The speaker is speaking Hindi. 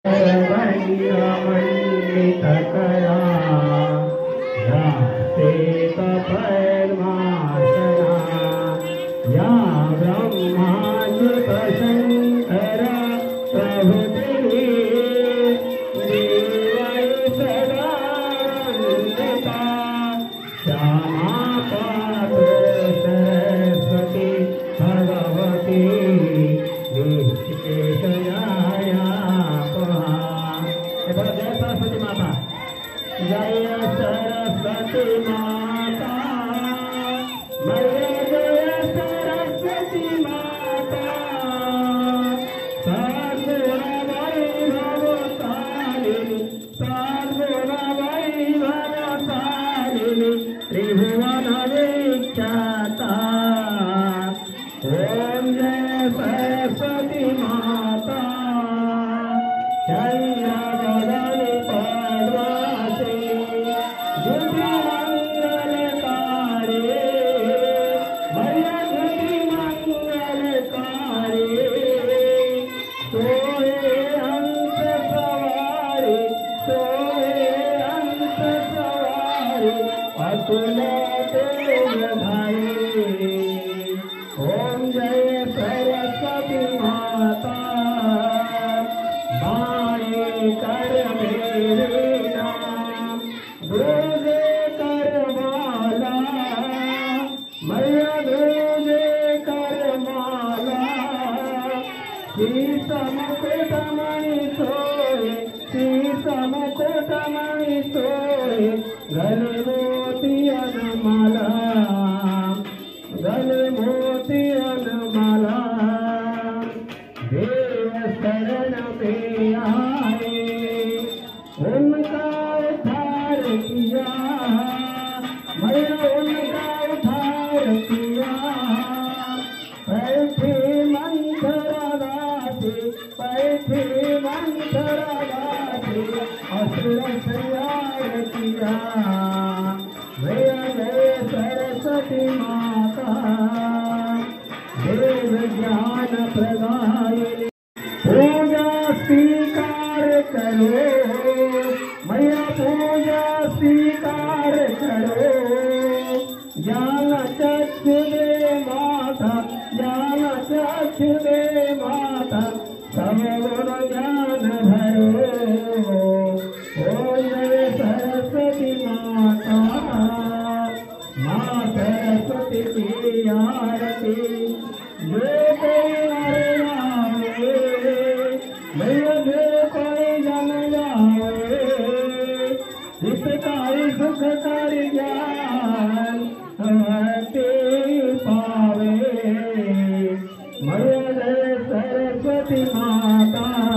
वैरमण्डितकरा यास्ते परमासना या ब्रह्माच्युतशङ्कर प्रभृतिः देवै सदा वन्दिता श्यामा पातु सरस्वती भगवती विश्वेश्वराया। बोलो जय सरस्वती माता, जय सरस्वती माता, जय सरस्वती माता, सद्गुण वैभवशालिनी, सद्गुण वैभवशालिनी, त्रिभुवन विख्याता। ओम जय सरस्वती माता, शय्यावदने पद्मासे मंगलकारी, मैया मंगलकारी, सोए हंस सवारी, सोए हंस सवारी, अतुल तेज धारी। ओम जय सरस्वती माता, बाणे कर मेरे नाम, दूजे कर माला, मैया दूजे कर माला, शीश मुकुट मणि सोए, शीश मुकुट मणि सोए, गले मोतियन माला, गले मोतियन माला। देव शरण में आए, उनका उद्धार किया, मैया उनका उद्धार किया। पैठी मंथरादासी, पैठी मंथरादासी, असुर संहार किया। मैया जय सरस्वती माता, देव ज्ञान प्रदायिनी, पूजा स्वीकार करो, मैया पूजा स्वीकार करो। ज्ञान चक्षु दे माता, ज्ञान चक्षु दे माता, सब गुण ज्ञान भरो। ओम जय सरस्वती माता, माँ सरस्वती की आरती। जो कोई नर जावे, मैया जो कोई जन जावे, हितकारी सुखकारी ज्ञान भक्ति पावे। मैया जय सरस्वती माता।